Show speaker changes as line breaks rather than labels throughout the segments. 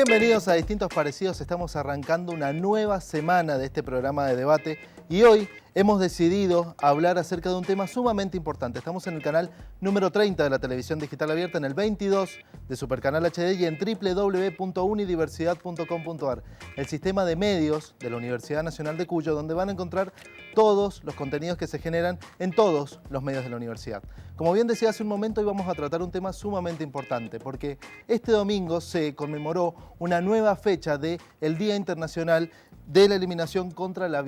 Bienvenidos a Distintos Parecidos. Estamos arrancando una nueva semana de este programa de debate y hoy hemos decidido hablar acerca de un tema sumamente importante. Estamos en el canal número 30 de la televisión digital abierta, en el 22 de Supercanal HD y en www.unidiversidad.com.ar, el sistema de medios de la Universidad Nacional de Cuyo, donde van a encontrar todos los contenidos que se generan en todos los medios de la universidad. Como bien decía hace un momento, hoy vamos a tratar un tema sumamente importante, porque este domingo se conmemoró una nueva fecha del Día Internacional de la Eliminación de la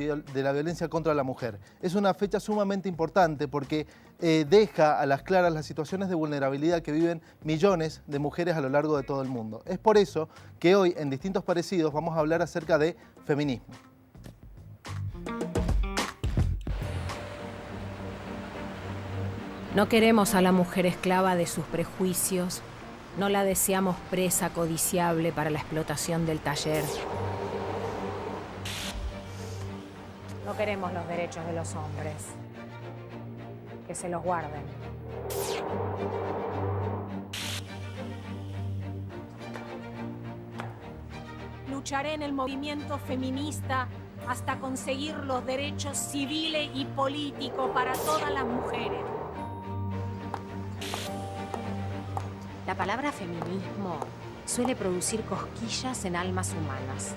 Violencia contra la Mujer. Es una fecha sumamente importante porque deja a las claras las situaciones de vulnerabilidad que viven millones de mujeres a lo largo de todo el mundo. Es por eso que hoy en Distintos Parecidos vamos a hablar acerca de feminismo.
No queremos a la mujer esclava de sus prejuicios, no la deseamos presa codiciable para la explotación del taller. No queremos los derechos de los hombres, que se los guarden. Lucharé en el movimiento feminista hasta conseguir los derechos civiles y políticos para todas las mujeres. La palabra feminismo suele producir cosquillas en almas humanas,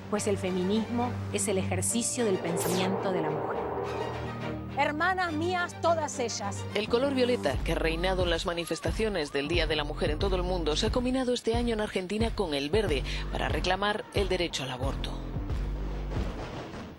pues el feminismo es el ejercicio del pensamiento de la mujer. Hermanas mías, todas ellas.
El color violeta, que ha reinado en las manifestaciones del Día de la Mujer en todo el mundo, se ha combinado este año en Argentina con el verde para reclamar el derecho al aborto.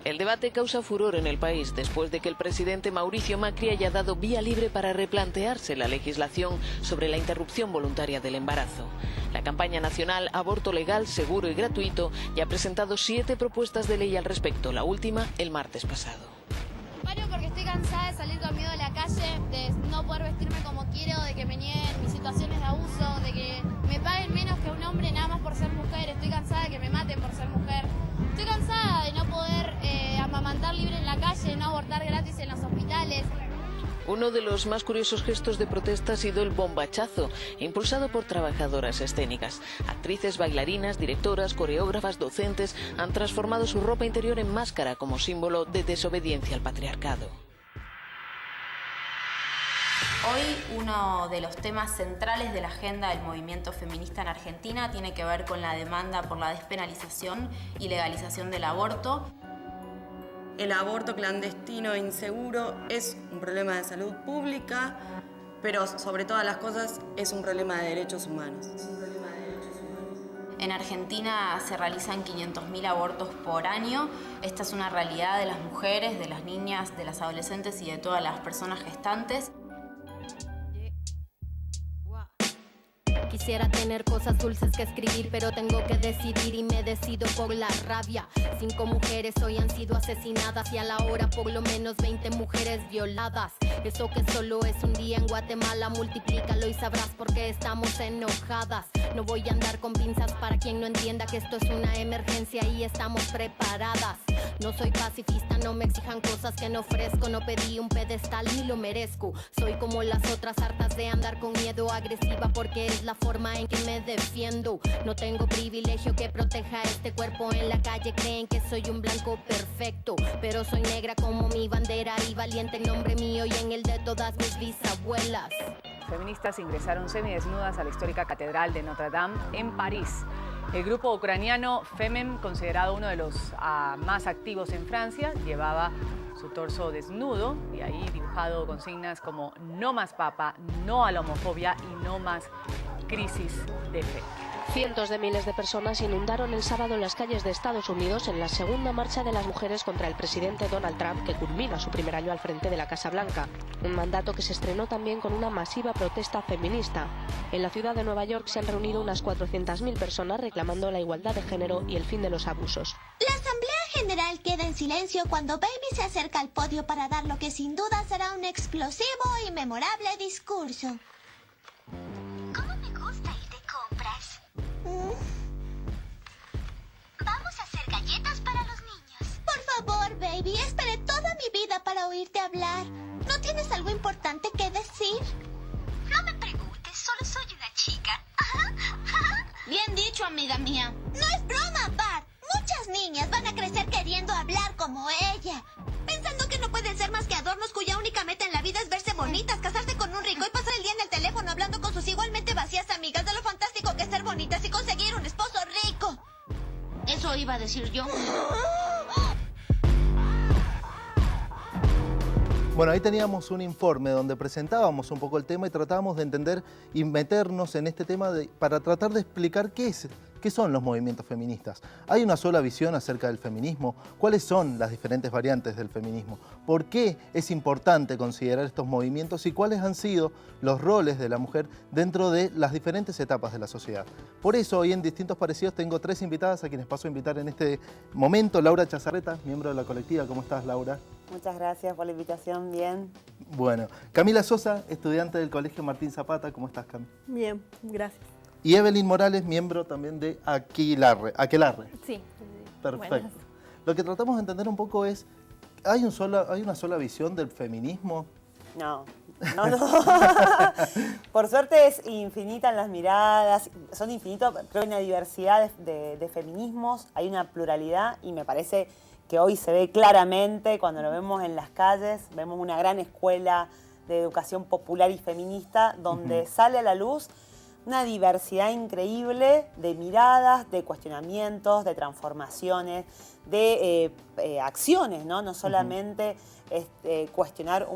El debate causa furor en el país después de que el presidente Mauricio Macri haya dado vía libre para replantearse la legislación sobre la interrupción voluntaria del embarazo. La campaña nacional Aborto Legal, Seguro y Gratuito ya ha presentado 7 propuestas de ley al respecto, la última el martes pasado.
Paro porque estoy cansada de salir con miedo a la calle, de no poder vestirme como quiero, de que me nieguen mis situaciones de abuso, de que me paguen menos que un hombre nada más por ser mujer. Estoy cansada de que me maten por ser mujer. Estoy cansada de no poder amamantar libre en la calle, no abortar gratis en los hospitales.
Uno de los más curiosos gestos de protesta ha sido el bombachazo, impulsado por trabajadoras escénicas. Actrices, bailarinas, directoras, coreógrafas, docentes han transformado su ropa interior en máscara como símbolo de desobediencia al patriarcado.
Hoy uno de los temas centrales de la agenda del movimiento feminista en Argentina tiene que ver con la demanda por la despenalización y legalización del aborto.
El aborto clandestino e inseguro es un problema de salud pública, pero sobre todas las cosas es un problema de derechos humanos.
En Argentina se realizan 500.000 abortos por año. Esta es una realidad de las mujeres, de las niñas, de las adolescentes y de todas las personas gestantes.
Quisiera tener cosas dulces que escribir, pero tengo que decidir y me decido por la rabia. 5 mujeres hoy han sido asesinadas y a la hora por lo menos 20 mujeres violadas. Eso que solo es un día en Guatemala, multiplícalo y sabrás por qué estamos enojadas. No voy a andar con pinzas para quien no entienda que esto es una emergencia y estamos preparadas. No soy pacifista, no me exijan cosas que no ofrezco. No pedí un pedestal ni lo merezco. Soy como las otras, hartas de andar con miedo, agresiva porque es la forma en que me defiendo. No tengo privilegio que proteja este cuerpo. En la calle creen que soy un blanco perfecto, pero soy negra como mi bandera y valiente en nombre mío y en el de todas mis bisabuelas.
Feministas ingresaron semidesnudas a la histórica Catedral de Notre Dame en París. El grupo ucraniano Femem, considerado uno de los más activos en Francia, llevaba su torso desnudo y ahí dibujado consignas como no más papa, no a la homofobia y no más crisis de fe.
Cientos de miles de personas inundaron el sábado las calles de Estados Unidos en la segunda marcha de las mujeres contra el presidente Donald Trump, que culmina su primer año al frente de la Casa Blanca. Un mandato que se estrenó también con una masiva protesta feminista. En la ciudad de Nueva York se han reunido unas 400.000 personas reclamando la igualdad de género y el fin de los abusos.
La Asamblea General queda en silencio cuando Baby se acerca al podio para dar lo que sin duda será un explosivo y memorable discurso.
¿Cómo me gusta ir de compras? Vamos a hacer galletas para los niños.
Por favor, Baby, esperé toda mi vida para oírte hablar. ¿No tienes algo importante que decir?
No me preguntes, solo soy una chica.
Bien dicho, mucho, amiga mía. No es broma, Bart. Muchas niñas van a crecer queriendo hablar como ella. Pensando que no pueden ser más que adornos cuya única meta en la vida es verse bonitas, casarse con un rico y pasar el día en el teléfono hablando con sus igualmente vacías amigas de lo fantástico que es ser bonitas y conseguir un esposo rico. Eso iba a decir yo.
Bueno, ahí teníamos un informe donde presentábamos un poco el tema y tratábamos de entender y meternos en este tema para tratar de explicar qué son los movimientos feministas. ¿Hay una sola visión acerca del feminismo? ¿Cuáles son las diferentes variantes del feminismo? ¿Por qué es importante considerar estos movimientos y cuáles han sido los roles de la mujer dentro de las diferentes etapas de la sociedad? Por eso hoy en Distintos Parecidos tengo 3 invitadas a quienes paso a invitar en este momento. Laura Chazarreta, miembro de la colectiva. ¿Cómo estás, Laura?
Muchas gracias por la invitación, bien.
Bueno, Camila Sosa, estudiante del Colegio Martín Zapata. ¿Cómo estás, Cam?
Bien, gracias.
Y Evelyn Morales, miembro también de Aquelarre.
Sí.
Perfecto.
Buenas.
Lo que tratamos de entender un poco es, ¿hay una sola visión del feminismo?
No. Por suerte es infinita en las miradas, son infinitos, creo que hay una diversidad de feminismos, hay una pluralidad y me parece que hoy se ve claramente cuando lo vemos en las calles, vemos una gran escuela de educación popular y feminista donde sale a la luz una diversidad increíble de miradas, de cuestionamientos, de transformaciones, de acciones, ¿no? No solamente cuestionar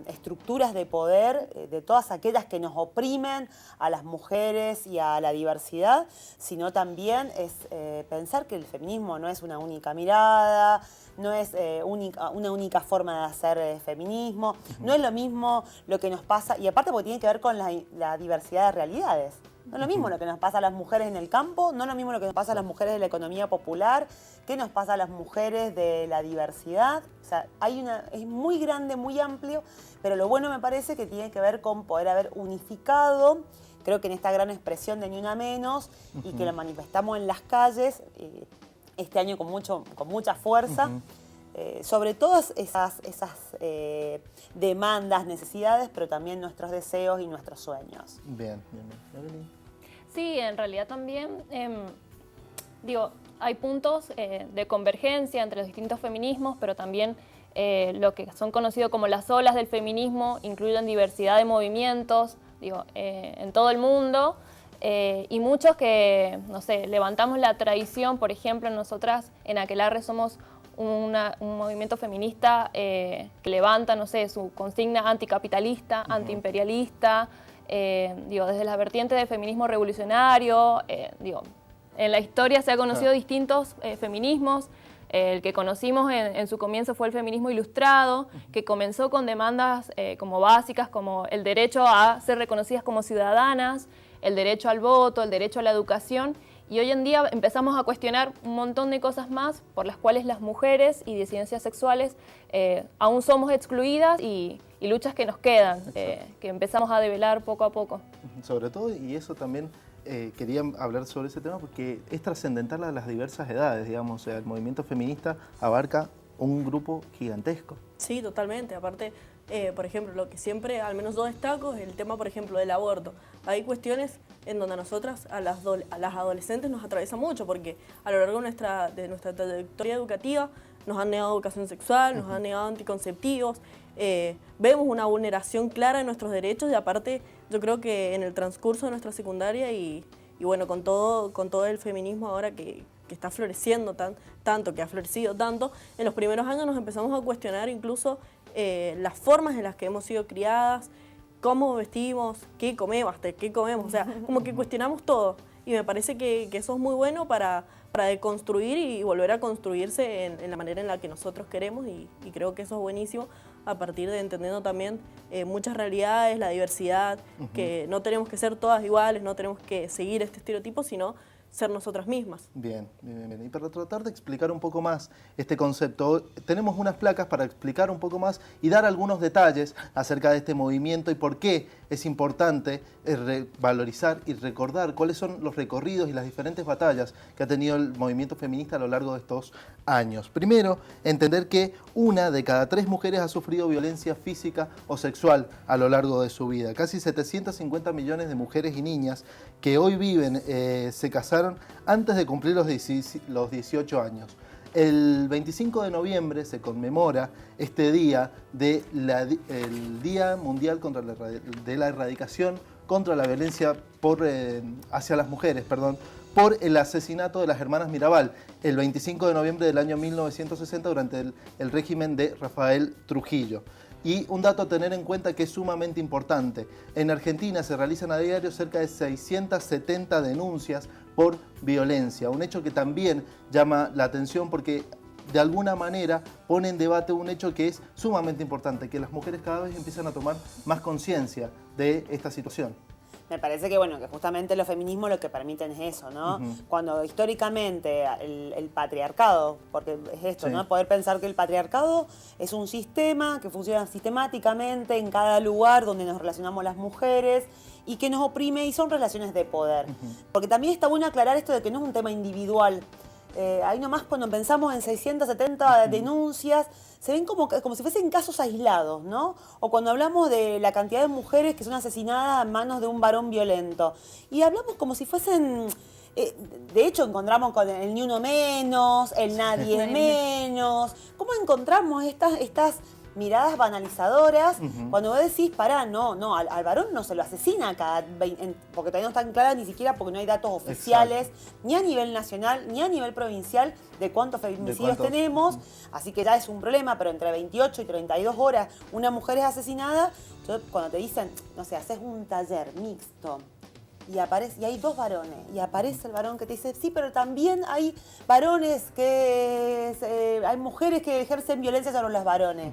estructuras de poder de todas aquellas que nos oprimen a las mujeres y a la diversidad, sino también es pensar que el feminismo no es una única mirada, no es una única forma de hacer feminismo, no es lo mismo lo que nos pasa, y aparte porque tiene que ver con la diversidad de realidades. No es lo mismo lo que nos pasa a las mujeres en el campo, no es lo mismo lo que nos pasa a las mujeres de la economía popular, qué nos pasa a las mujeres de la diversidad. O sea, es muy grande, muy amplio, pero lo bueno me parece que tiene que ver con poder haber unificado, creo que en esta gran expresión de Ni Una Menos, y que lo manifestamos en las calles, este año con mucha fuerza, sobre todas esas demandas, necesidades, pero también nuestros deseos y nuestros sueños.
Bien.
Sí, en realidad también, hay puntos de convergencia entre los distintos feminismos, pero también lo que son conocidos como las olas del feminismo incluyen diversidad de movimientos, en todo el mundo, y muchos que, levantamos la tradición. Por ejemplo, nosotras en Aquelarre somos un movimiento feminista que levanta, su consigna anticapitalista, antiimperialista, desde la vertiente del feminismo revolucionario. En la historia se ha conocido distintos feminismos. El que conocimos en su comienzo fue el feminismo ilustrado, que comenzó con demandas como básicas, como el derecho a ser reconocidas como ciudadanas, el derecho al voto, el derecho a la educación. Y hoy en día empezamos a cuestionar un montón de cosas más por las cuales las mujeres y disidencias sexuales aún somos excluidas y luchas que nos quedan, que empezamos a develar poco a poco.
Sobre todo, y eso también quería hablar sobre ese tema porque es trascendental a las diversas edades, digamos. O sea, el movimiento feminista abarca un grupo gigantesco.
Sí, totalmente. Aparte, por ejemplo, lo que siempre, al menos yo destaco, es el tema, por ejemplo, del aborto. Hay cuestiones en donde a nosotras, a las adolescentes, nos atraviesa mucho, porque a lo largo de nuestra trayectoria educativa nos han negado educación sexual, nos han negado anticonceptivos, vemos una vulneración clara de nuestros derechos, y aparte yo creo que en el transcurso de nuestra secundaria y bueno, con todo el feminismo ahora que está floreciendo tanto, que ha florecido tanto, en los primeros años nos empezamos a cuestionar incluso las formas en las que hemos sido criadas, cómo vestimos, qué comemos, o sea, como que cuestionamos todo. Y me parece que eso es muy bueno para deconstruir y volver a construirse en la manera en la que nosotros queremos, y creo que eso es buenísimo a partir de entendiendo también muchas realidades, la diversidad, que no tenemos que ser todas iguales, no tenemos que seguir este estereotipo, sino ser nosotras mismas.
Bien. Y para tratar de explicar un poco más este concepto, tenemos unas placas para explicar un poco más y dar algunos detalles acerca de este movimiento y por qué es importante valorizar y recordar cuáles son los recorridos y las diferentes batallas que ha tenido el movimiento feminista a lo largo de estos años. Primero, entender que 1 de cada 3 mujeres ha sufrido violencia física o sexual a lo largo de su vida. Casi 750 millones de mujeres y niñas que hoy viven se casaron antes de cumplir los 18 años. El 25 de noviembre se conmemora este día el Día Mundial de la Erradicación contra la violencia hacia las mujeres, por el asesinato de las hermanas Mirabal, el 25 de noviembre del año 1960 durante el régimen de Rafael Trujillo. Y un dato a tener en cuenta que es sumamente importante. En Argentina se realizan a diario cerca de 670 denuncias por violencia, un hecho que también llama la atención porque de alguna manera pone en debate un hecho que es sumamente importante, que las mujeres cada vez empiezan a tomar más conciencia de esta situación.
Me parece que, bueno, que justamente los feminismos lo que permiten es eso, ¿no? Cuando históricamente el patriarcado, porque es esto,
Sí.
¿no? Poder pensar que el patriarcado es un sistema que funciona sistemáticamente en cada lugar donde nos relacionamos las mujeres y que nos oprime y son relaciones de poder. Porque también está bueno aclarar esto de que no es un tema individual. Ahí nomás cuando pensamos en 670 denuncias, se ven como si fuesen casos aislados, ¿no? O cuando hablamos de la cantidad de mujeres que son asesinadas a manos de un varón violento. Y hablamos como si fuesen... de hecho, encontramos con el ni uno menos, el nadie menos. ¿Cómo encontramos estas miradas banalizadoras cuando vos decís, pará, no, al varón no se lo asesina cada 20, porque todavía no están claras ni siquiera porque no hay datos oficiales, ni a nivel nacional, ni a nivel provincial de cuántos feminicidios tenemos, así que ya es un problema, pero entre 28 y 32 horas una mujer es asesinada. Cuando te dicen, no sé, haces un taller mixto, y hay 2 varones, y aparece el varón que te dice, sí, pero también hay varones hay mujeres que ejercen violencia sobre los varones.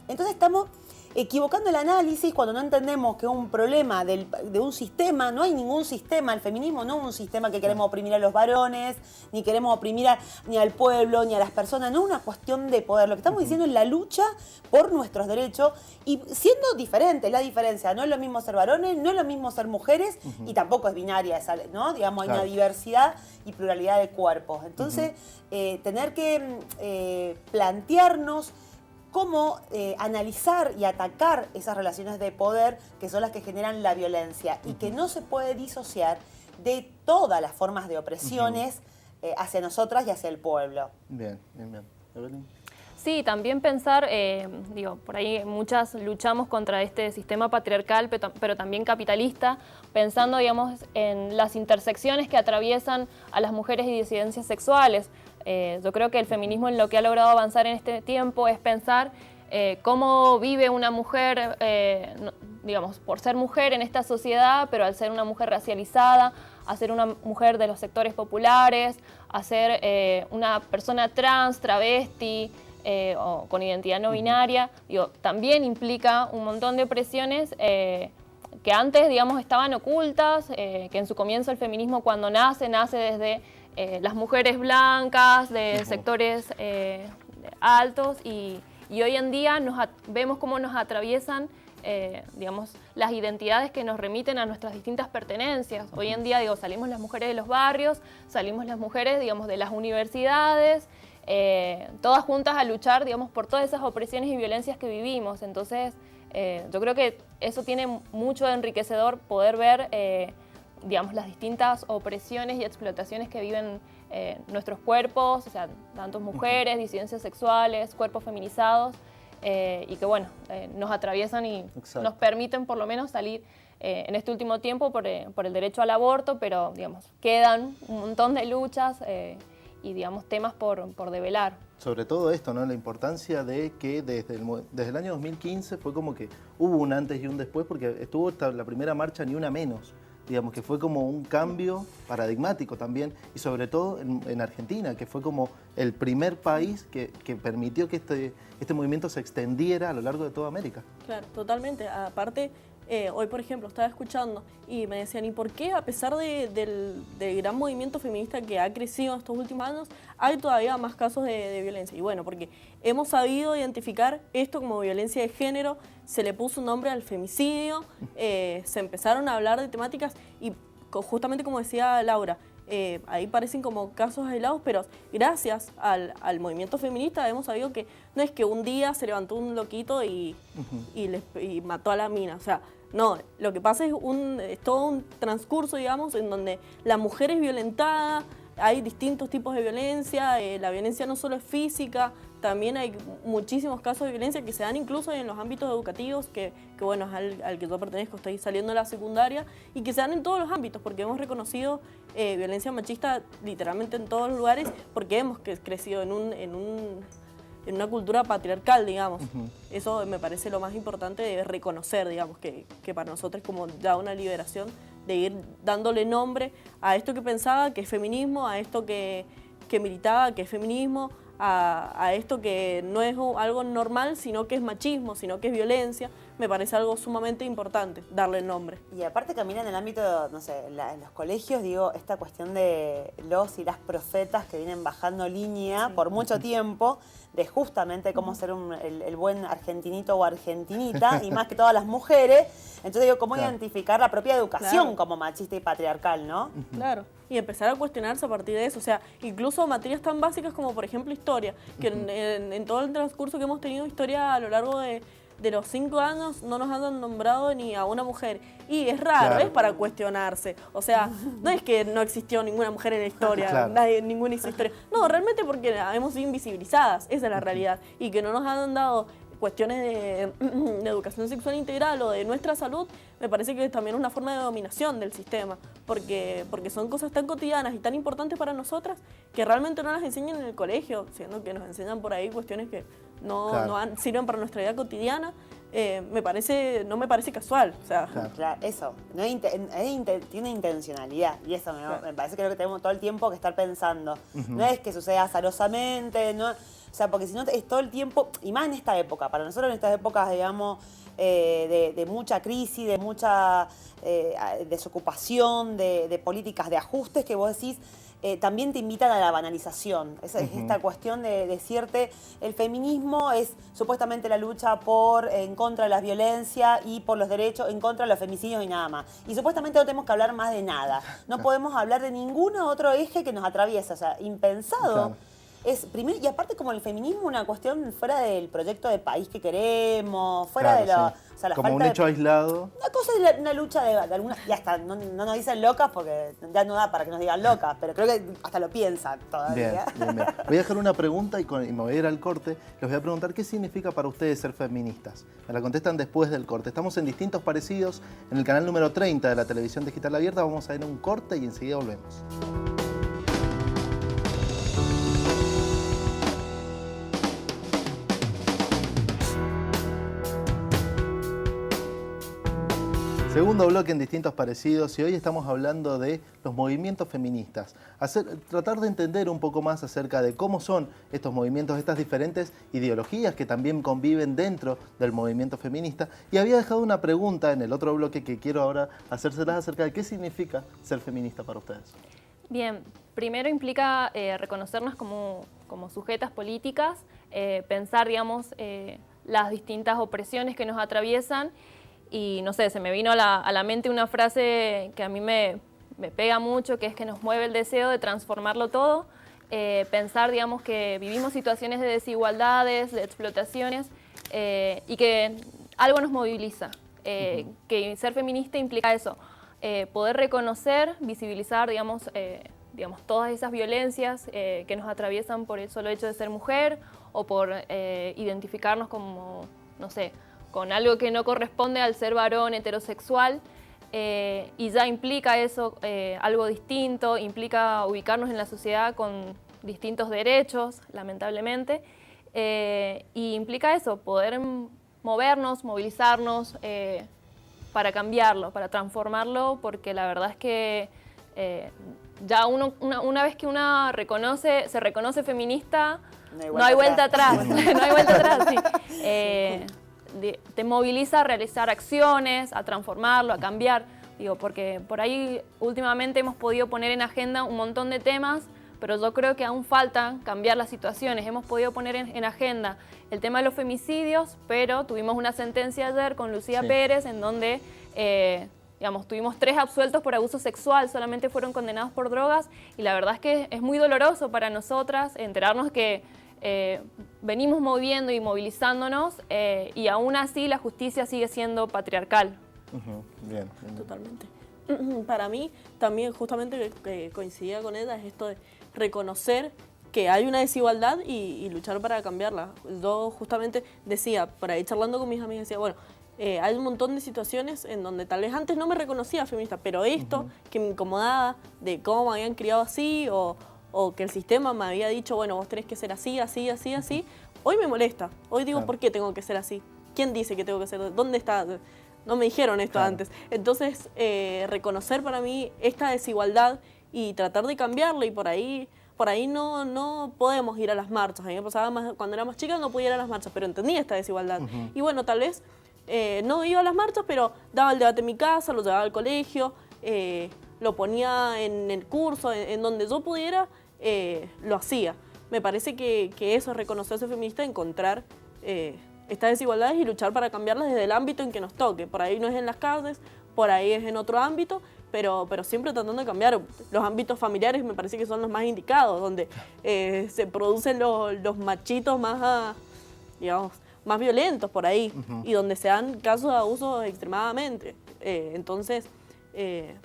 Entonces estamos equivocando el análisis cuando no entendemos que un problema de un sistema, no hay ningún sistema, el feminismo no es un sistema que queremos oprimir a los varones, ni queremos oprimir ni al pueblo, ni a las personas, no es una cuestión de poder. Lo que estamos diciendo es la lucha por nuestros derechos y siendo diferente, la diferencia, no es lo mismo ser varones, no es lo mismo ser mujeres y tampoco es binaria, ¿no? Digamos, hay una diversidad y pluralidad de cuerpos. Entonces, tener que plantearnos cómo analizar y atacar esas relaciones de poder que son las que generan la violencia y que no se puede disociar de todas las formas de opresiones hacia nosotras y hacia el pueblo.
Bien. Evelyn.
Sí, también pensar, por ahí muchas luchamos contra este sistema patriarcal, pero también capitalista, pensando, digamos, en las intersecciones que atraviesan a las mujeres y disidencias sexuales. Yo creo que el feminismo en lo que ha logrado avanzar en este tiempo es pensar cómo vive una mujer, digamos, por ser mujer en esta sociedad, pero al ser una mujer racializada, a ser una mujer de los sectores populares, a ser una persona trans, travesti, o con identidad no binaria, también implica un montón de opresiones que antes, digamos, estaban ocultas, que en su comienzo el feminismo cuando nace desde las mujeres blancas, de sectores altos, y hoy en día vemos cómo nos atraviesan digamos, las identidades que nos remiten a nuestras distintas pertenencias. Hoy en día, salimos las mujeres de los barrios, salimos las mujeres, digamos, de las universidades, todas juntas a luchar, digamos, por todas esas opresiones y violencias que vivimos. Entonces, yo creo que eso tiene mucho de enriquecedor poder ver, digamos, las distintas opresiones y explotaciones que viven nuestros cuerpos, o sea, tanto mujeres, disidencias sexuales, cuerpos feminizados, y que, bueno, nos atraviesan y nos permiten por lo menos salir en este último tiempo por el derecho al aborto, pero, digamos, quedan un montón de luchas y, digamos, temas por develar.
Sobre todo esto, ¿no? La importancia de que desde el año 2015 fue como que hubo un antes y un después, porque estuvo la primera marcha Ni Una Menos, digamos, que fue como un cambio paradigmático también, y sobre todo en Argentina, que fue como el primer país que permitió que este movimiento se extendiera a lo largo de toda América.
Claro, totalmente. Aparte, hoy, por ejemplo, estaba escuchando y me decían, ¿y por qué, a pesar del gran movimiento feminista que ha crecido en estos últimos años, hay todavía más casos de violencia? Y bueno, porque hemos sabido identificar esto como violencia de género, se le puso un nombre al femicidio, se empezaron a hablar de temáticas y justamente como decía Laura, ahí parecen como casos aislados, pero gracias al movimiento feminista hemos sabido que no es que un día se levantó un loquito y mató a la mina, o sea, no, lo que pasa es todo un transcurso, digamos, en donde la mujer es violentada, hay distintos tipos de violencia, la violencia no solo es física, también hay muchísimos casos de violencia que se dan incluso en los ámbitos educativos, que bueno, es al que yo pertenezco, estoy saliendo de la secundaria, y que se dan en todos los ámbitos, porque hemos reconocido violencia machista literalmente en todos los lugares, porque hemos crecido en una cultura patriarcal, digamos. Eso me parece lo más importante de reconocer, digamos, que para nosotros es como ya una liberación de ir dándole nombre a esto que pensaba que es feminismo, a esto que militaba que es feminismo, a esto que no es algo normal, sino que es machismo, sino que es violencia. Me parece algo sumamente importante darle el nombre.
Y aparte también en el ámbito, no sé, en los colegios, digo, esta cuestión de los y las profetas que vienen bajando línea por mucho tiempo, de justamente cómo ser el buen argentinito o argentinita, y más que todas las mujeres. Entonces digo, cómo identificar la propia educación como machista y patriarcal, ¿no?
Claro, y empezar a cuestionarse a partir de eso. O sea, incluso materias tan básicas como, por ejemplo, historia, que en todo el transcurso que hemos tenido historia a lo largo de los 5 años no nos han nombrado ni a una mujer. Y es raro, es para cuestionarse. O sea, no es que no existió ninguna mujer en la historia, ninguna hizo historia. No, realmente porque hemos sido invisibilizadas, esa es la realidad. Y que no nos han dado cuestiones de educación sexual integral o de nuestra salud, me parece que es también una forma de dominación del sistema, porque son cosas tan cotidianas y tan importantes para nosotras que realmente no las enseñan en el colegio, siendo que nos enseñan por ahí cuestiones que no sirven para nuestra vida cotidiana. No me parece casual. O sea.
Claro, eso, tiene intencionalidad, y eso me parece que es lo que tenemos todo el tiempo que estar pensando. No es que suceda azarosamente, no. O sea, porque si no es todo el tiempo, y más en esta época, para nosotros en estas épocas, digamos, de mucha crisis, de mucha desocupación, de políticas de ajustes que vos decís, también te invitan a la banalización. Es esta cuestión de decirte, el feminismo es supuestamente la lucha en contra de la violencia y por los derechos, en contra de los femicidios y nada más. Y supuestamente no tenemos que hablar más de nada. No podemos hablar de ningún otro eje que nos atraviesa, o sea, impensado. Primero, y aparte como el feminismo una cuestión fuera del proyecto de país que queremos, fuera de lo... O sea, la
como
falta
un hecho aislado.
Una cosa es una lucha de alguna... Ya está, no nos dicen locas porque ya no da para que nos digan locas, pero creo que hasta lo piensan todavía.
Bien. Voy a dejar una pregunta y me voy a ir al corte. Les voy a preguntar qué significa para ustedes ser feministas. Me la contestan después del corte. Estamos en Distintos Parecidos, en el canal número 30 de la televisión digital abierta. Vamos a ir a un corte y enseguida volvemos. Segundo bloque en Distintos Parecidos, y hoy estamos hablando de los movimientos feministas. Tratar de entender un poco más acerca de cómo son estos movimientos, estas diferentes ideologías que también conviven dentro del movimiento feminista. Y había dejado una pregunta en el otro bloque que quiero ahora hacérselas acerca de qué significa ser feminista para ustedes.
Bien, primero implica reconocernos como sujetas políticas, pensar, digamos, las distintas opresiones que nos atraviesan. Y no sé, se me vino a la mente una frase que a mí me pega mucho, que es que nos mueve el deseo de transformarlo todo, pensar, digamos, que vivimos situaciones de desigualdades, de explotaciones, y que algo nos moviliza, que ser feminista implica eso, poder reconocer, visibilizar, digamos, todas esas violencias que nos atraviesan por el solo hecho de ser mujer o por identificarnos como, no sé, con algo que no corresponde al ser varón heterosexual, y ya implica eso algo distinto, implica ubicarnos en la sociedad con distintos derechos, lamentablemente, y implica eso, poder movernos, movilizarnos para cambiarlo, para transformarlo, porque la verdad es que ya una vez que uno se reconoce feminista, no hay vuelta atrás, no hay vuelta atrás, sí. Te moviliza a realizar acciones, a transformarlo, a cambiar. Digo, porque por ahí últimamente hemos podido poner en agenda un montón de temas, pero yo creo que aún falta cambiar las situaciones. Hemos podido poner en agenda el tema de los femicidios, pero tuvimos una sentencia ayer con Lucía Pérez en donde digamos, tuvimos 3 absueltos por abuso sexual, solamente fueron condenados por drogas, y la verdad es que es muy doloroso para nosotras enterarnos que venimos moviendo y movilizándonos y aún así la justicia sigue siendo patriarcal.
Bien.
Totalmente. Para mí también justamente que coincidía con ella es esto de reconocer que hay una desigualdad y luchar para cambiarla. Yo justamente decía, por ahí charlando con mis amigas, decía, bueno, hay un montón de situaciones en donde tal vez antes no me reconocía feminista, pero esto que me incomodaba de cómo me habían criado así o que el sistema me había dicho, bueno, vos tenés que ser así, así, así, así, hoy me molesta. Hoy digo, ¿por qué tengo que ser así? ¿Quién dice que tengo que ser? ¿Dónde está? No me dijeron esto antes. Entonces, reconocer para mí esta desigualdad y tratar de cambiarla, y por ahí no podemos ir a las marchas. A mí me pasaba cuando era más chica no podía ir a las marchas, pero entendía esta desigualdad. Y bueno, tal vez no iba a las marchas, pero daba el debate en mi casa, lo llevaba al colegio, lo ponía en el curso, en donde yo pudiera, lo hacía. Me parece que eso es reconocerse feminista, encontrar estas desigualdades y luchar para cambiarlas desde el ámbito en que nos toque. Por ahí no es en las calles, por ahí es en otro ámbito, pero siempre tratando de cambiar. Los ámbitos familiares me parece que son los más indicados, donde se producen los machitos más, digamos, más violentos por ahí, y donde se dan casos de abuso extremadamente. Entonces,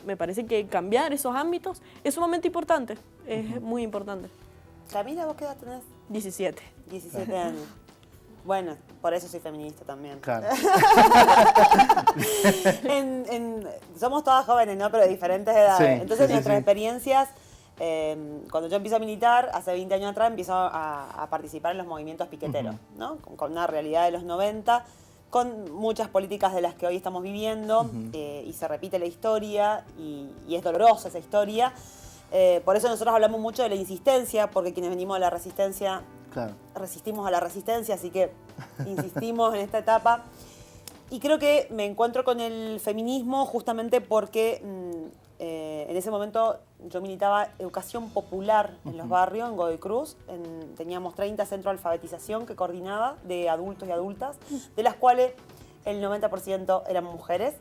me parece que cambiar esos ámbitos es sumamente importante, es muy importante.
Camila, ¿vos qué edad tenés?
17.
17 años. Bueno, por eso soy feminista también.
Claro.
Somos todas jóvenes, ¿no? Pero de diferentes edades.
Sí,
Entonces,
sí,
nuestras
sí.
experiencias, cuando yo empiezo a militar, hace 20 años atrás, empiezo a participar en los movimientos piqueteros, ¿no? Con una realidad de los 90, con muchas políticas de las que hoy estamos viviendo, y se repite la historia, y es dolorosa esa historia. Por eso nosotros hablamos mucho de la insistencia, porque quienes venimos de la resistencia, resistimos a la resistencia, así que insistimos en esta etapa. Y creo que me encuentro con el feminismo justamente porque en ese momento yo militaba educación popular en los barrios, en Godoy Cruz. Teníamos 30 centros de alfabetización que coordinaba de adultos y adultas, de las cuales el 90% eran mujeres.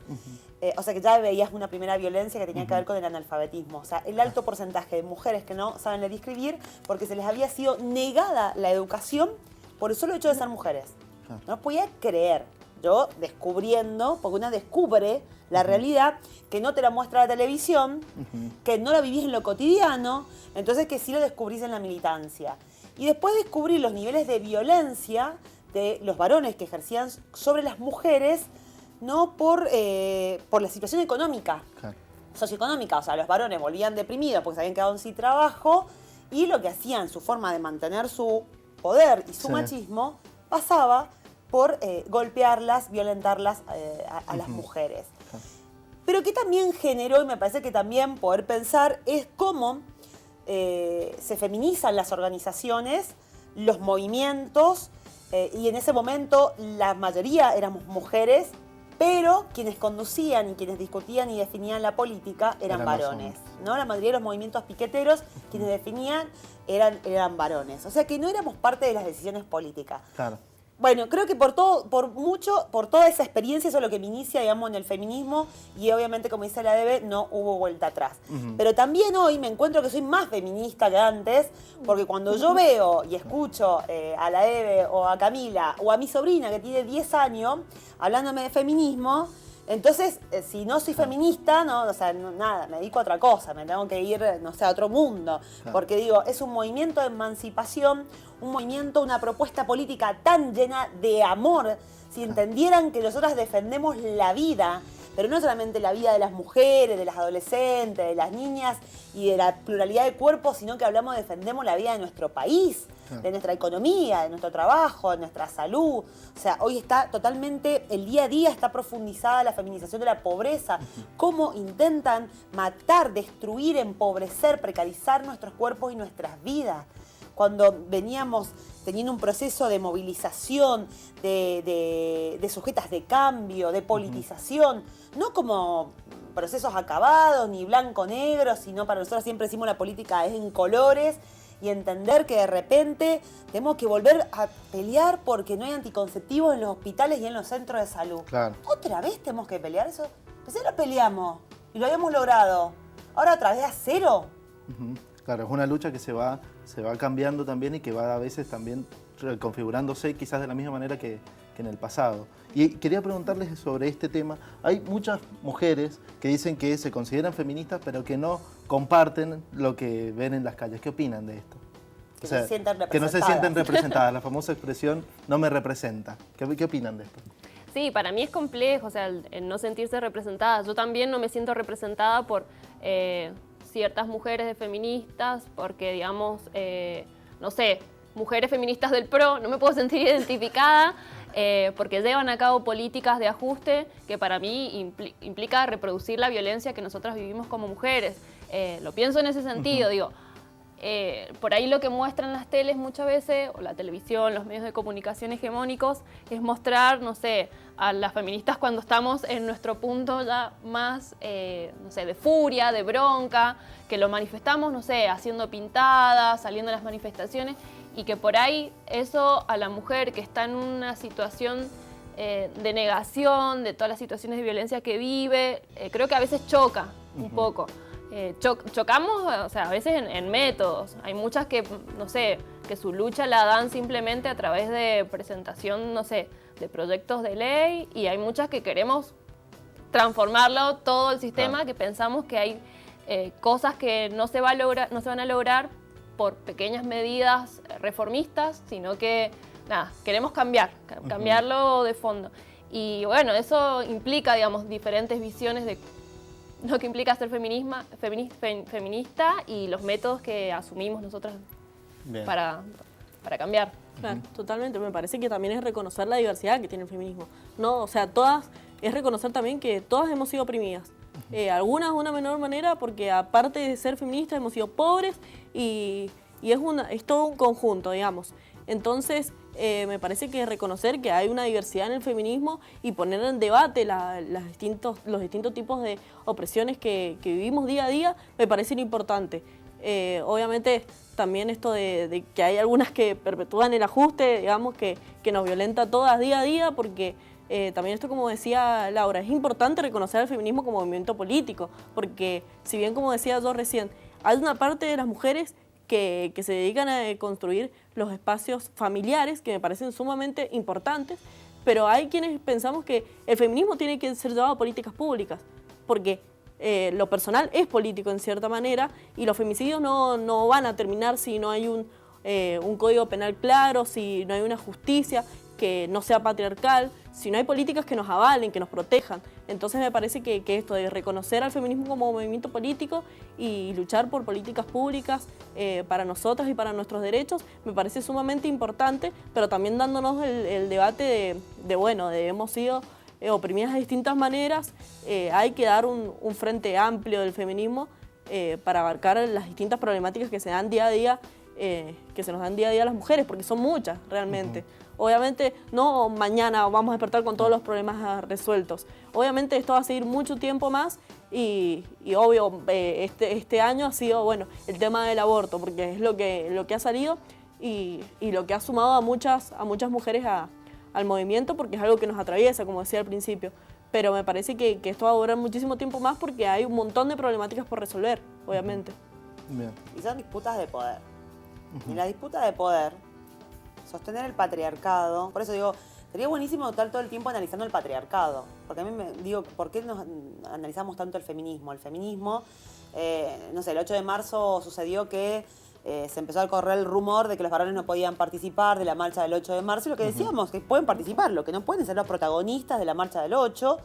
O sea que ya veías una primera violencia que tenía que ver con el analfabetismo. O sea, el alto porcentaje de mujeres que no saben leer y escribir porque se les había sido negada la educación por el solo hecho de ser mujeres. No podía creer. Yo descubriendo, porque una descubre la realidad que no te la muestra la televisión, que no la vivís en lo cotidiano, entonces que sí lo descubrís en la militancia. Y después descubrí los niveles de violencia de los varones que ejercían sobre las mujeres, no por la situación económica, socioeconómica. O sea, los varones volvían deprimidos porque se habían quedado sin trabajo, y lo que hacían, su forma de mantener su poder y su machismo, pasaba por golpearlas, violentarlas a las mujeres. Pero que también generó, y me parece que también poder pensar, es cómo se feminizan las organizaciones, los movimientos, y en ese momento la mayoría éramos mujeres, pero quienes conducían y quienes discutían y definían la política eran varones, ¿no? La mayoría de los movimientos piqueteros, quienes definían eran varones. O sea que no éramos parte de las decisiones políticas.
Claro.
Bueno, creo que por toda esa experiencia, eso es lo que me inicia, digamos, en el feminismo, y obviamente, como dice la Debe, no hubo vuelta atrás. Pero también hoy me encuentro que soy más feminista que antes, porque cuando yo veo y escucho a la Debe o a Camila o a mi sobrina que tiene 10 años hablándome de feminismo, entonces, si no soy feminista, no, o sea, nada, me dedico a otra cosa, me tengo que ir, no sé, a otro mundo. Porque digo, es un movimiento de emancipación, un movimiento, una propuesta política tan llena de amor. Si entendieran que nosotras defendemos la vida, pero no solamente la vida de las mujeres, de las adolescentes, de las niñas y de la pluralidad de cuerpos, sino que defendemos la vida de nuestro país, de nuestra economía, de nuestro trabajo, de nuestra salud. O sea, hoy está totalmente, el día a día está profundizada la feminización de la pobreza. Cómo intentan matar, destruir, empobrecer, precarizar nuestros cuerpos y nuestras vidas. Cuando veníamos teniendo un proceso de movilización, de sujetas de cambio, de politización, no como procesos acabados, ni blanco-negro, sino para nosotros siempre decimos la política es en colores, y entender que de repente tenemos que volver a pelear porque no hay anticonceptivos en los hospitales y en los centros de salud.
Claro.
¿Otra vez tenemos que pelear eso? Recién lo peleamos y lo habíamos logrado. Ahora otra vez a cero.
Claro, es una lucha que se va cambiando también y que va a veces también reconfigurándose quizás de la misma manera que en el pasado. Y quería preguntarles sobre este tema. Hay muchas mujeres que dicen que se consideran feministas pero que no comparten lo que ven en las calles. ¿Qué opinan de esto?
Que no se sienten representadas.
Que no se sienten representadas, la famosa expresión no me representa. ¿Qué opinan de esto?
Sí, para mí es complejo, o sea, el no sentirse representada. Yo también no me siento representada por ciertas mujeres de feministas, porque digamos, no sé, mujeres feministas del PRO, no me puedo sentir identificada porque llevan a cabo políticas de ajuste que para mí implica reproducir la violencia que nosotras vivimos como mujeres. Lo pienso en ese sentido, digo, por ahí lo que muestran las teles muchas veces, o la televisión, los medios de comunicación hegemónicos, es mostrar, no sé, a las feministas cuando estamos en nuestro punto ya más, no sé, de furia, de bronca, que lo manifestamos, no sé, haciendo pintadas, saliendo a las manifestaciones, y que por ahí eso a la mujer que está en una situación de negación de todas las situaciones de violencia que vive, creo que a veces choca un poco. Chocamos, o sea, a veces en métodos. Hay muchas que, no sé, que su lucha la dan simplemente a través de presentación, no sé, de proyectos de ley, y hay muchas que queremos transformarlo todo el sistema, que pensamos que hay cosas que no se van a lograr por pequeñas medidas reformistas, sino que, nada, queremos cambiarlo de fondo. Y bueno, eso implica, digamos, diferentes visiones de lo que implica ser feminista y los métodos que asumimos nosotras para cambiar.
Claro, totalmente. Me parece que también es reconocer la diversidad que tiene el feminismo. No, o sea, es reconocer también que todas hemos sido oprimidas. Algunas de una menor manera, porque aparte de ser feministas hemos sido pobres y es todo un conjunto, digamos. Entonces, me parece que reconocer que hay una diversidad en el feminismo y poner en debate los distintos tipos de opresiones que vivimos día a día me parece importante. Obviamente también esto de que hay algunas que perpetúan el ajuste, digamos, que nos violenta todas día a día, porque también esto, como decía Laura, es importante reconocer al feminismo como movimiento político, porque si bien, como decía yo recién, hay una parte de las mujeres que se dedican a construir los espacios familiares, que me parecen sumamente importantes, pero hay quienes pensamos que el feminismo tiene que ser llevado a políticas públicas, porque lo personal es político en cierta manera, y los femicidios no van a terminar si no hay un código penal claro, si no hay una justicia que no sea patriarcal, si no hay políticas que nos avalen, que nos protejan. Entonces me parece que esto de reconocer al feminismo como movimiento político y luchar por políticas públicas para nosotras y para nuestros derechos me parece sumamente importante, pero también dándonos el debate de hemos sido oprimidas de distintas maneras, hay que dar un frente amplio del feminismo para abarcar las distintas problemáticas que se dan día a día, que se nos dan día a día a las mujeres, porque son muchas realmente. Obviamente no mañana vamos a despertar con todos los problemas resueltos. Obviamente esto va a seguir mucho tiempo más y obvio este año ha sido el tema del aborto, porque es lo que ha salido y lo que ha sumado a muchas mujeres al movimiento, porque es algo que nos atraviesa, como decía al principio. Pero me parece que esto va a durar muchísimo tiempo más porque hay un montón de problemáticas por resolver, obviamente.
Bien.
Y son disputas de poder. Y la disputa de poder, sostener el patriarcado, por eso digo, sería buenísimo estar todo el tiempo analizando el patriarcado, porque a mí ¿por qué nos analizamos tanto el feminismo? El feminismo, no sé, el 8 de marzo sucedió que se empezó a correr el rumor de que los varones no podían participar de la marcha del 8 de marzo, y lo que decíamos, que pueden participar, lo que no pueden ser los protagonistas de la marcha del 8,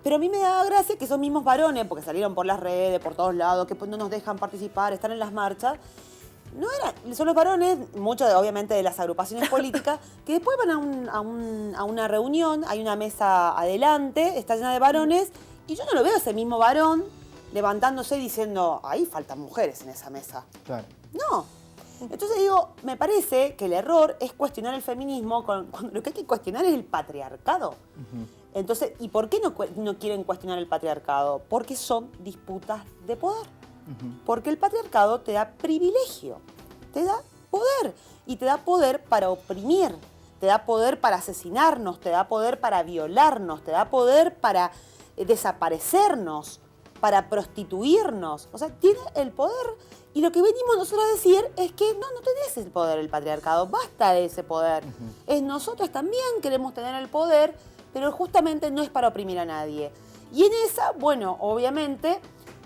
pero a mí me da gracia que esos mismos varones, porque salieron por las redes, por todos lados, que no nos dejan participar, están en las marchas, son los varones, muchos obviamente de las agrupaciones políticas, que después van a una reunión, hay una mesa adelante, está llena de varones, y yo no lo veo ese mismo varón levantándose y diciendo, ahí faltan mujeres en esa mesa. Claro. No. Entonces digo, me parece que el error es cuestionar el feminismo cuando lo que hay que cuestionar es el patriarcado. Entonces, ¿y por qué no quieren cuestionar el patriarcado? Porque son disputas de poder. Porque el patriarcado te da privilegio, te da poder, y te da poder para oprimir, te da poder para asesinarnos, te da poder para violarnos, te da poder para desaparecernos, para prostituirnos. O sea, tiene el poder. Y lo que venimos nosotros a decir es que no tenés el poder el patriarcado, basta de ese poder. Es nosotros también queremos tener el poder, pero justamente no es para oprimir a nadie. Y en esa, bueno, obviamente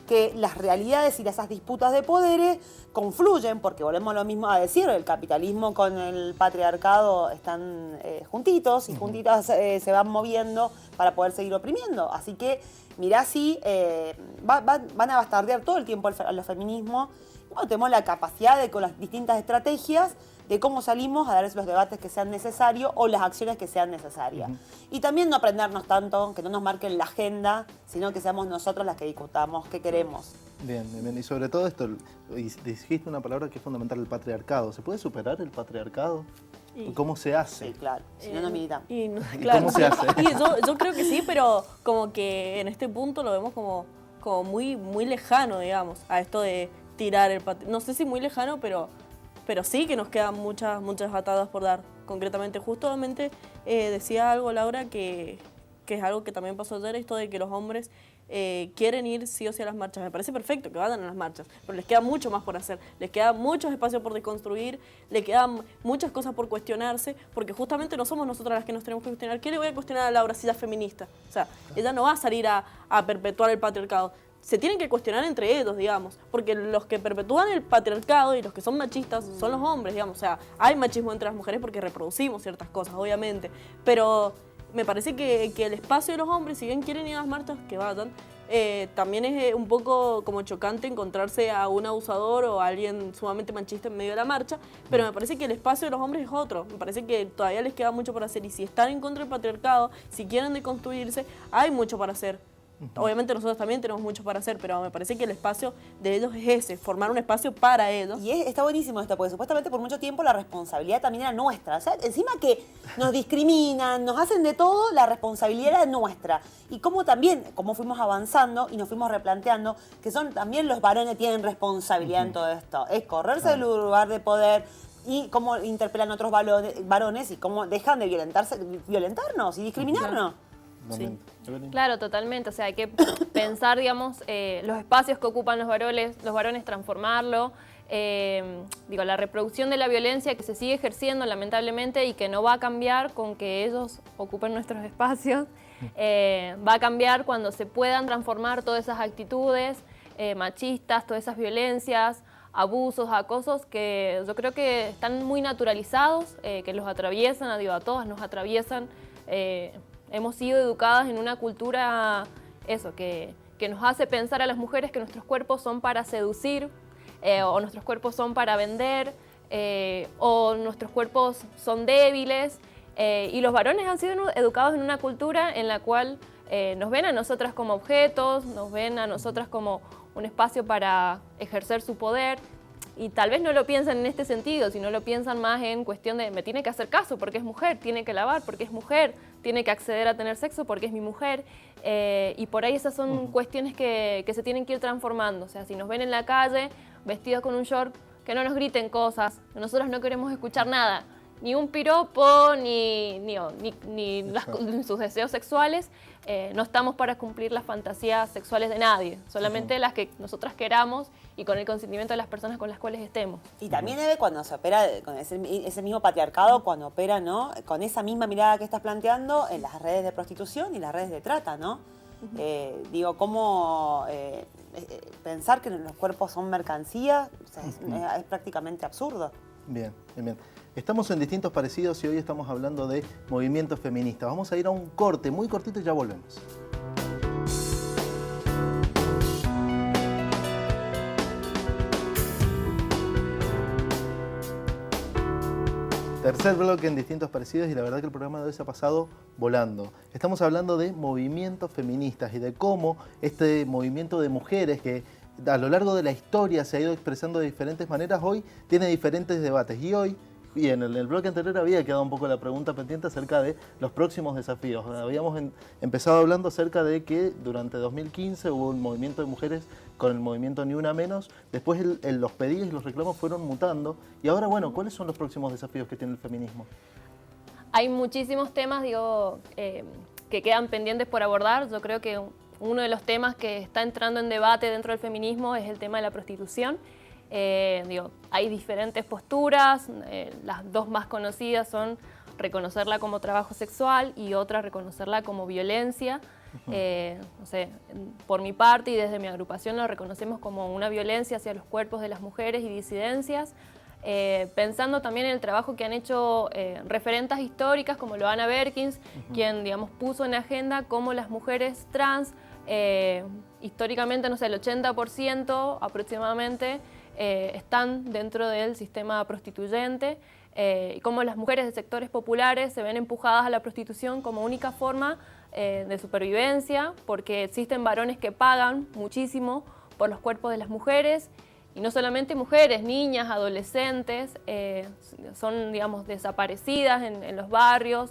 que las realidades y esas disputas de poderes confluyen, porque volvemos a lo mismo a decir, el capitalismo con el patriarcado están juntitos y juntitas se van moviendo para poder seguir oprimiendo. Así que mirá si van a bastardear todo el tiempo a los feminismos. Bueno, tenemos la capacidad de, con las distintas estrategias, de cómo salimos a dar los debates que sean necesarios o las acciones que sean necesarias. Y también no aprendernos tanto, que no nos marquen la agenda, sino que seamos nosotros las que discutamos qué queremos.
Bien, bien. Y sobre todo esto, dijiste una palabra que es fundamental, el patriarcado. ¿Se puede superar el patriarcado? ¿Cómo se hace?
Sí, claro. Si no, no militamos.
Claro.
¿Cómo se hace?
Yo creo que sí, pero como que en este punto lo vemos como muy lejano, digamos, a esto de tirar el patriarcado. No sé si muy lejano, pero sí que nos quedan muchas atadas por dar. Concretamente, justamente decía algo Laura que es algo que también pasó ayer, esto de que los hombres quieren ir sí o sí a las marchas. Me parece perfecto que vayan a las marchas, pero les queda mucho más por hacer, les queda muchos espacios por desconstruir, les quedan muchas cosas por cuestionarse, porque justamente no somos nosotras las que nos tenemos que cuestionar. ¿Qué le voy a cuestionar a Laura si ella es feminista? O sea, ella no va a salir a perpetuar el patriarcado. Se tienen que cuestionar entre ellos, digamos, porque los que perpetúan el patriarcado y los que son machistas son los hombres, digamos. O sea, hay machismo entre las mujeres porque reproducimos ciertas cosas, obviamente, pero me parece que el espacio de los hombres, si bien quieren ir a las marchas, que vayan, también es un poco como chocante encontrarse a un abusador o a alguien sumamente machista en medio de la marcha, pero me parece que el espacio de los hombres es otro, me parece que todavía les queda mucho por hacer, y si están en contra del patriarcado, si quieren deconstruirse, hay mucho para hacer. Obviamente nosotros también tenemos mucho para hacer, pero me parece que el espacio de ellos es ese, formar un espacio para ellos.
Y está buenísimo esto, porque supuestamente por mucho tiempo la responsabilidad también era nuestra. O sea, encima que nos discriminan, nos hacen de todo, la responsabilidad era nuestra. Y como también, como fuimos avanzando y nos fuimos replanteando, que son también los varones tienen responsabilidad en todo esto. Es correrse del lugar de poder, y cómo interpelan a otros varones y cómo dejan de violentarnos y discriminarnos.
Sí. Claro, totalmente. O sea, hay que pensar, digamos, los espacios que ocupan los varones transformarlo. La reproducción de la violencia que se sigue ejerciendo, lamentablemente, y que no va a cambiar con que ellos ocupen nuestros espacios. Va a cambiar cuando se puedan transformar todas esas actitudes machistas, todas esas violencias, abusos, acosos, que yo creo que están muy naturalizados, que los atraviesan, a todas nos atraviesan. Hemos sido educadas en una cultura, que nos hace pensar a las mujeres que nuestros cuerpos son para seducir, o nuestros cuerpos son para vender, o nuestros cuerpos son débiles. Y los varones han sido educados en una cultura en la cual nos ven a nosotras como objetos, nos ven a nosotras como un espacio para ejercer su poder. Y tal vez no lo piensan en este sentido, sino lo piensan más en cuestión de me tiene que hacer caso porque es mujer, tiene que lavar porque es mujer, tiene que acceder a tener sexo porque es mi mujer. Y por ahí esas son cuestiones que se tienen que ir transformando. O sea, si nos ven en la calle vestidos con un short, que no nos griten cosas, nosotros no queremos escuchar nada, ni un piropo, ni sus deseos sexuales. No estamos para cumplir las fantasías sexuales de nadie, solamente las que nosotras queramos y con el consentimiento de las personas con las cuales estemos.
Y también cuando se opera con ese mismo patriarcado, cuando opera, ¿no?, con esa misma mirada que estás planteando en las redes de prostitución y las redes de trata, ¿no? Cómo pensar que los cuerpos son mercancía, o sea, es prácticamente absurdo.
Bien. Estamos en Distintos Parecidos y hoy estamos hablando de movimientos feministas. Vamos a ir a un corte muy cortito y ya volvemos. Tercer bloque en Distintos Parecidos y la verdad que el programa de hoy se ha pasado volando. Estamos hablando de movimientos feministas y de cómo este movimiento de mujeres que a lo largo de la historia se ha ido expresando de diferentes maneras, hoy tiene diferentes debates. Y en el bloque anterior había quedado un poco la pregunta pendiente acerca de los próximos desafíos. Habíamos empezado hablando acerca de que durante 2015 hubo un movimiento de mujeres con el movimiento Ni Una Menos. Después los pedidos y los reclamos fueron mutando. Y ahora, bueno, ¿cuáles son los próximos desafíos que tiene el feminismo?
Hay muchísimos temas, que quedan pendientes por abordar. Yo creo que uno de los temas que está entrando en debate dentro del feminismo es el tema de la prostitución. Hay diferentes posturas, las dos más conocidas son reconocerla como trabajo sexual y otra reconocerla como violencia. Por mi parte y desde mi agrupación lo reconocemos como una violencia hacia los cuerpos de las mujeres y disidencias, pensando también en el trabajo que han hecho referentas históricas como Loana Berkins, quien puso en agenda cómo las mujeres trans, históricamente, el 80% aproximadamente, están dentro del sistema prostituyente, y cómo las mujeres de sectores populares se ven empujadas a la prostitución como única forma de supervivencia, porque existen varones que pagan muchísimo por los cuerpos de las mujeres, y no solamente mujeres, niñas, adolescentes, son desaparecidas en los barrios,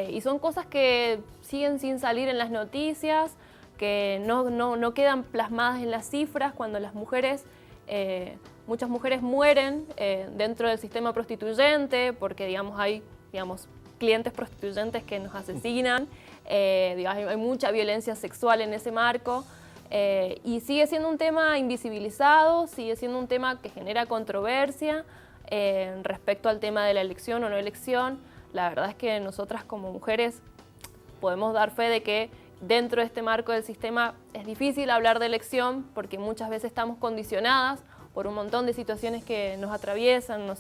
y son cosas que siguen sin salir en las noticias, que no quedan plasmadas en las cifras cuando las mujeres, muchas mujeres mueren dentro del sistema prostituyente porque hay clientes prostituyentes que nos asesinan, hay mucha violencia sexual en ese marco, y sigue siendo un tema invisibilizado, sigue siendo un tema que genera controversia respecto al tema de la elección o no elección. La verdad es que nosotras como mujeres podemos dar fe de que dentro de este marco del sistema es difícil hablar de elección porque muchas veces estamos condicionadas por un montón de situaciones que nos atraviesan,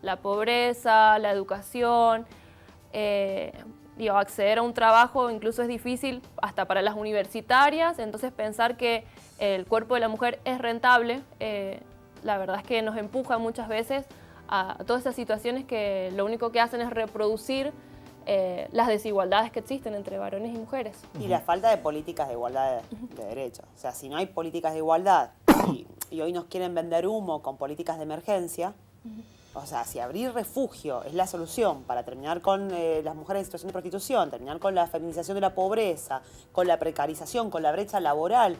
la pobreza, la educación, acceder a un trabajo incluso es difícil hasta para las universitarias, entonces pensar que el cuerpo de la mujer es rentable, la verdad es que nos empuja muchas veces a todas esas situaciones que lo único que hacen es reproducir las desigualdades que existen entre varones y mujeres.
Y la falta de políticas de igualdad de derechos. O sea, si no hay políticas de igualdad y hoy nos quieren vender humo con políticas de emergencia, o sea, si abrir refugio es la solución para terminar con las mujeres en situación de prostitución, terminar con la feminización de la pobreza, con la precarización, con la brecha laboral,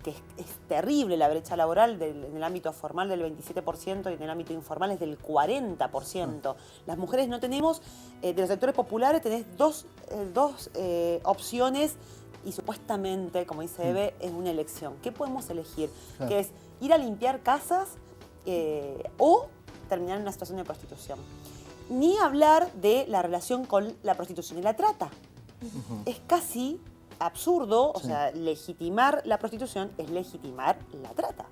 que es terrible la brecha laboral en el ámbito formal del 27% y en el ámbito informal es del 40%. Las mujeres no tenemos, de los sectores populares tenés dos opciones y supuestamente, como dice Eve, es una elección. ¿Qué podemos elegir?
Claro.
Que es ir a limpiar casas o terminar en una situación de prostitución. Ni hablar de la relación con la prostitución y la trata. Es casi absurdo, o sea, legitimar la prostitución es legitimar la trata.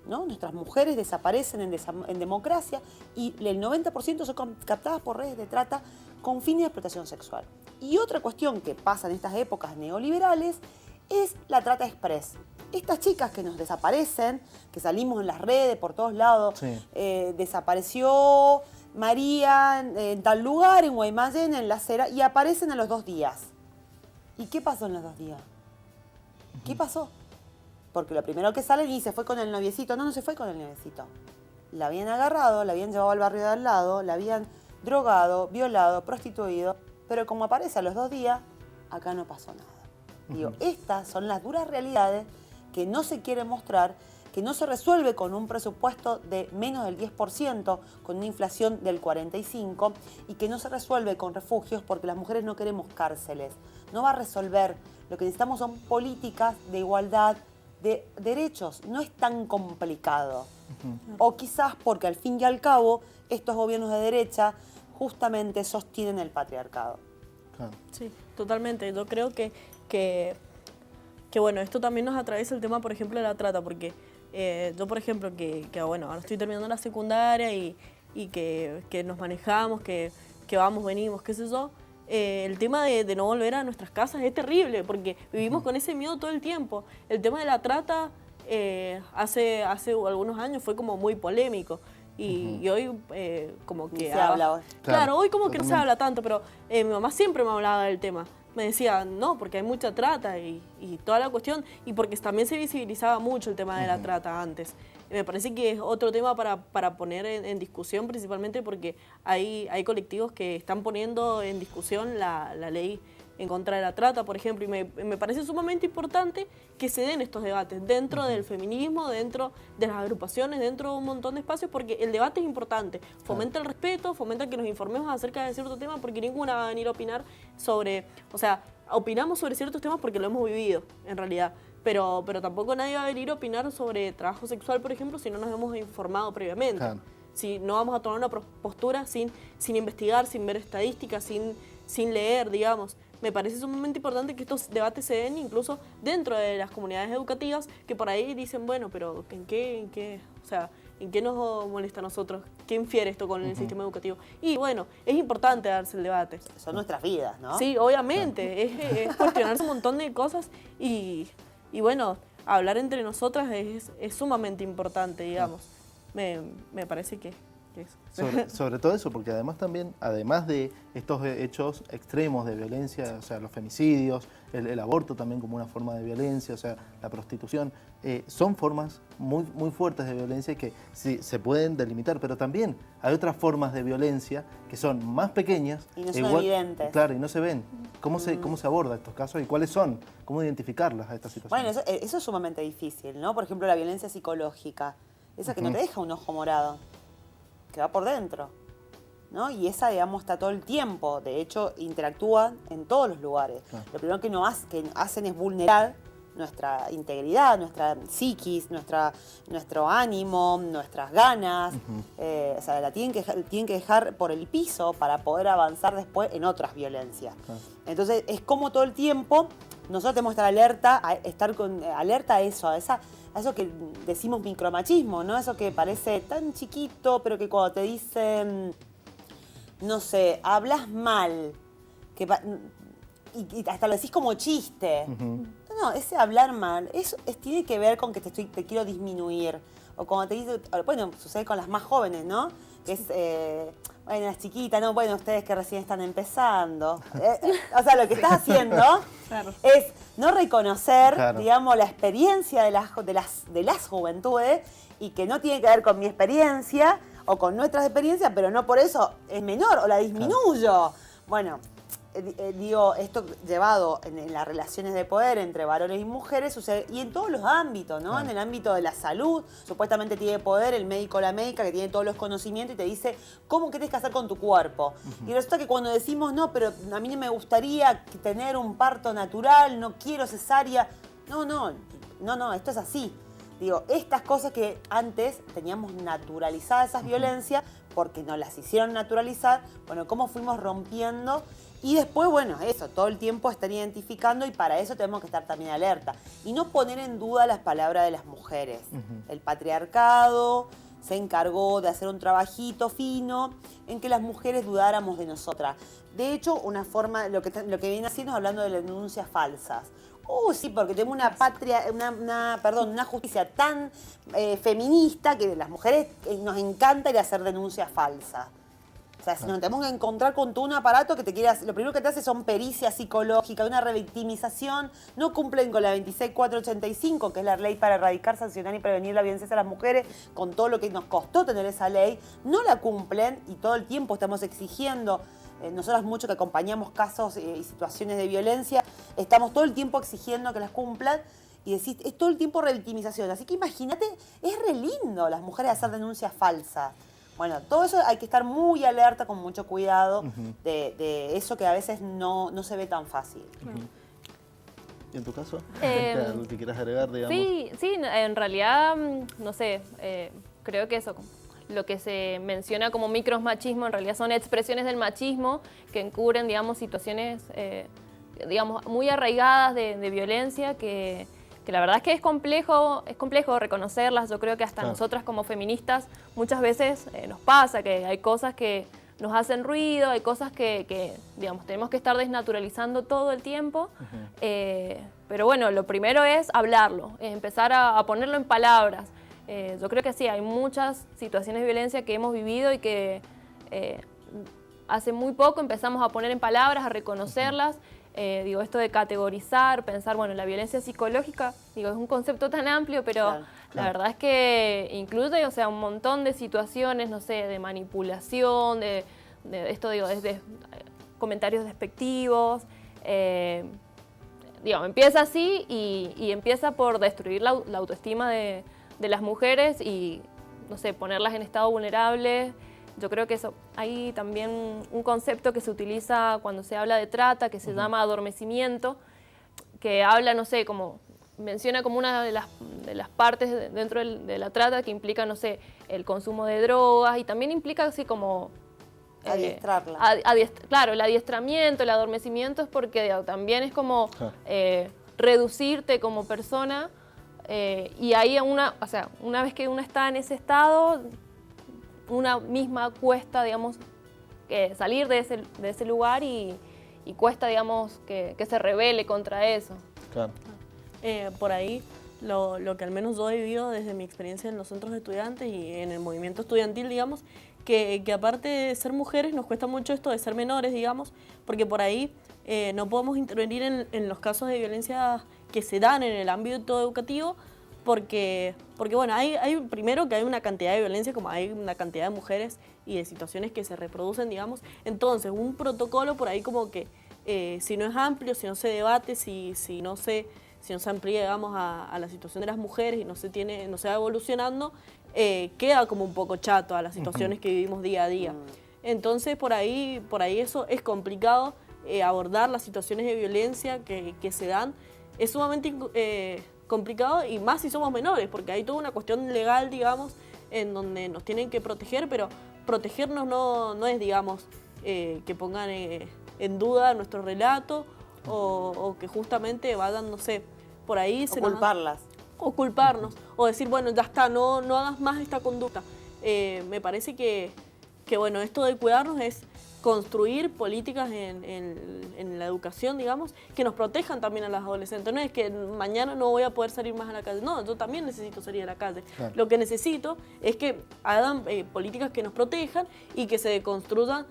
¿No? Nuestras mujeres desaparecen en democracia y el 90% son captadas por redes de trata con fines de explotación sexual. Y otra cuestión que pasa en estas épocas neoliberales es la trata express. Estas chicas que nos desaparecen, que salimos en las redes por todos lados, desapareció María en tal lugar, en Guaymallén, en la acera, y aparecen a los 2 días. ¿Y qué pasó en los 2 días? ¿Qué pasó? Porque lo primero que salen y se fue con el noviecito. No se fue con el noviecito. La habían agarrado, la habían llevado al barrio de al lado, la habían drogado, violado, prostituido. Pero como aparece a los 2 días, acá no pasó nada. Digo, estas son las duras realidades que no se quieren mostrar, que no se resuelve con un presupuesto de menos del 10%, con una inflación del 45%, y que no se resuelve con refugios porque las mujeres no queremos cárceles. No va a resolver. Lo que necesitamos son políticas de igualdad, de derechos. No es tan complicado. O quizás porque al fin y al cabo estos gobiernos de derecha justamente sostienen el patriarcado.
Claro.
Sí, totalmente. Yo creo que bueno, esto también nos atraviesa el tema, por ejemplo, de la trata, porque yo, por ejemplo, bueno, ahora estoy terminando la secundaria y que nos manejamos, que vamos, venimos, qué sé yo, el tema de no volver a nuestras casas es terrible, porque vivimos con ese miedo todo el tiempo. El tema de la trata hace algunos años fue como muy polémico. Y hoy como que...
Se habla hoy.
Claro, hoy como que no se habla tanto, pero mi mamá siempre me hablaba del tema. Me decía, no, porque hay mucha trata y toda la cuestión, y porque también se visibilizaba mucho el tema de la trata antes. Me parece que es otro tema para poner en discusión, principalmente porque hay colectivos que están poniendo en discusión la ley en contra de la trata, por ejemplo, y me parece sumamente importante que se den estos debates dentro del feminismo, dentro de las agrupaciones, dentro de un montón de espacios, porque el debate es importante, fomenta el respeto, fomenta que nos informemos acerca de cierto tema, porque ninguna va a venir a opinar sobre, o sea, opinamos sobre ciertos temas porque lo hemos vivido, en realidad. Pero tampoco nadie va a venir a opinar sobre trabajo sexual, por ejemplo, si no nos hemos informado previamente. Claro. Si no vamos a tomar una postura sin investigar, sin ver estadísticas, sin leer, digamos. Me parece sumamente importante que estos debates se den incluso dentro de las comunidades educativas, que por ahí dicen, bueno, pero ¿en qué nos molesta a nosotros? ¿Qué infiere esto con el sistema educativo? Y bueno, es importante darse el debate.
Son nuestras vidas, ¿no?
Sí, obviamente. Es cuestionarse un montón de cosas y bueno, hablar entre nosotras es sumamente importante, digamos. Me parece que eso.
Sobre todo eso, porque además también, además de estos hechos extremos de violencia, o sea, los femicidios, el aborto también como una forma de violencia, o sea, la prostitución, son formas muy, muy fuertes de violencia que sí, se pueden delimitar, pero también hay otras formas de violencia que son más pequeñas.
Y no son evidentes.
Claro, y no se ven. ¿Cómo se aborda estos casos y cuáles son? ¿Cómo identificarlas a estas situaciones?
Bueno, eso es sumamente difícil, ¿no? Por ejemplo, la violencia psicológica, esa que no te deja un ojo morado, que va por dentro, ¿no? Y esa, digamos, está todo el tiempo. De hecho, interactúan en todos los lugares. Claro. Lo primero que hacen es vulnerar nuestra integridad, nuestra psiquis, nuestro ánimo, nuestras ganas. O sea, la tienen que dejar por el piso para poder avanzar después en otras violencias. Claro. Entonces, es como todo el tiempo nosotros tenemos que estar alerta a eso, a eso que decimos micromachismo, ¿no? Eso que parece tan chiquito, pero que cuando te dicen, no sé, hablas mal, y hasta lo decís como chiste. No, ese hablar mal, tiene que ver con que te quiero disminuir. O cuando te dicen, bueno, sucede con las más jóvenes, ¿no? Que es, bueno, es chiquita, no, bueno, ustedes que recién están empezando. O sea, lo que estás haciendo es no reconocer, digamos, la experiencia de las juventudes y que no tiene que ver con mi experiencia o con nuestras experiencias, pero no por eso es menor o la disminuyo. Bueno, digo, esto llevado en las relaciones de poder entre varones y mujeres sucede, y en todos los ámbitos, ¿no? En el ámbito de la salud, supuestamente tiene poder el médico o la médica que tiene todos los conocimientos y te dice cómo querés que hacer con tu cuerpo. Y resulta que cuando decimos, no, pero a mí no me gustaría tener un parto natural, no quiero cesárea. No, esto es así. Digo, estas cosas que antes teníamos naturalizadas, esas violencias, porque nos las hicieron naturalizar, bueno, cómo fuimos rompiendo. Y después, bueno, eso, todo el tiempo estar identificando y para eso tenemos que estar también alerta. Y no poner en duda las palabras de las mujeres. El patriarcado se encargó de hacer un trabajito fino en que las mujeres dudáramos de nosotras. De hecho, una forma, lo que viene haciendo es hablando de las denuncias falsas. Sí, porque tenemos una justicia tan feminista que las mujeres nos encanta ir a hacer denuncias falsas. O sea, si nos tenemos que encontrar con todo un aparato que lo primero que te hace son pericias psicológicas, una revictimización, no cumplen con la 26485, que es la ley para erradicar, sancionar y prevenir la violencia hacia las mujeres, con todo lo que nos costó tener esa ley, no la cumplen y todo el tiempo estamos exigiendo. Nosotras mucho que acompañamos casos y situaciones de violencia, estamos todo el tiempo exigiendo que las cumplan y decís, es todo el tiempo revictimización. Así que imagínate, es re lindo las mujeres hacer denuncias falsas. Bueno, todo eso hay que estar muy alerta, con mucho cuidado de eso que a veces no se ve tan fácil.
¿Y en tu caso? ¿Algo que quieras agregar, digamos?
Sí, en realidad, no sé, creo que eso, lo que se menciona como micromachismo, en realidad son expresiones del machismo que encubren, digamos, situaciones, digamos, muy arraigadas de violencia que la verdad es que es complejo reconocerlas. Yo creo que hasta nosotras como feministas muchas veces nos pasa que hay cosas que nos hacen ruido, hay cosas que digamos, tenemos que estar desnaturalizando todo el tiempo. Pero bueno, lo primero es hablarlo, empezar a ponerlo en palabras. Yo creo que sí, hay muchas situaciones de violencia que hemos vivido y que hace muy poco empezamos a poner en palabras, a reconocerlas. Digo, esto de categorizar, pensar, bueno, la violencia psicológica, digo, es un concepto tan amplio, pero la verdad es que incluye, o sea, un montón de situaciones, no sé, de manipulación, de esto, digo, desde comentarios despectivos, digamos, empieza así y empieza por destruir la autoestima de las mujeres y, no sé, ponerlas en estado vulnerable. Yo creo que eso, hay también un concepto que se utiliza cuando se habla de trata, que se llama adormecimiento, que habla, no sé, como menciona como una de las partes dentro de la trata que implica, no sé, el consumo de drogas y también implica así como...
Adiestrarla.
Claro, el adiestramiento, el adormecimiento es porque también es como reducirte como persona y ahí una vez que uno está en ese estado, una misma cuesta, digamos, salir de ese lugar y cuesta, digamos, que se rebele contra eso.
Claro.
Por ahí, lo que al menos yo he vivido desde mi experiencia en los centros de estudiantes y en el movimiento estudiantil, digamos, que aparte de ser mujeres nos cuesta mucho esto de ser menores, digamos, porque por ahí no podemos intervenir en los casos de violencia que se dan en el ámbito educativo, porque bueno, hay primero que hay una cantidad de violencia, como hay una cantidad de mujeres y de situaciones que se reproducen, digamos. Entonces, un protocolo por ahí como que si no es amplio, si no se debate, si no se amplía, digamos, a la situación de las mujeres y no se va evolucionando, queda como un poco chato a las situaciones que vivimos día a día. Entonces, por ahí eso es complicado, abordar las situaciones de violencia que se dan. Es sumamente complicado y más si somos menores, porque hay toda una cuestión legal, digamos, en donde nos tienen que proteger, pero protegernos no es, digamos, que pongan en duda nuestro relato o que justamente vayan, no sé, por ahí... O culparnos, o decir, bueno, ya está, no hagas más esta conducta. Me parece que bueno, esto de cuidarnos es construir políticas en la educación, digamos, que nos protejan también a las adolescentes. No es que mañana no voy a poder salir más a la calle. No, yo también necesito salir a la calle. Claro. Lo que necesito es que hagan políticas que nos protejan y que se construyan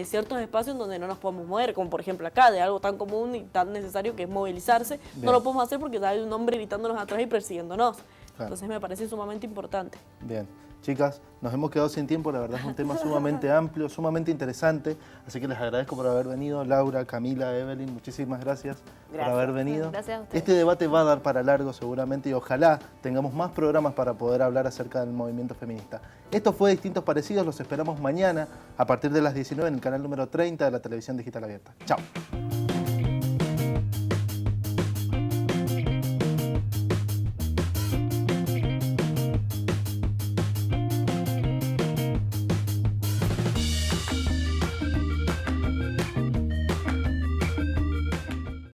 ciertos espacios donde no nos podemos mover, como por ejemplo acá, de algo tan común y tan necesario que es movilizarse. Bien. No lo podemos hacer porque hay un hombre gritándonos atrás y persiguiéndonos. Claro. Entonces me parece sumamente importante.
Bien. Chicas, nos hemos quedado sin tiempo, la verdad es un tema sumamente amplio, sumamente interesante, así que les agradezco por haber venido. Laura, Camila, Evelyn, muchísimas gracias por haber venido.
Gracias a ustedes.
Este debate va a dar para largo seguramente y ojalá tengamos más programas para poder hablar acerca del movimiento feminista. Esto fue Distintos Parecidos, los esperamos mañana a partir de las 19 en el canal número 30 de la Televisión Digital Abierta. Chao.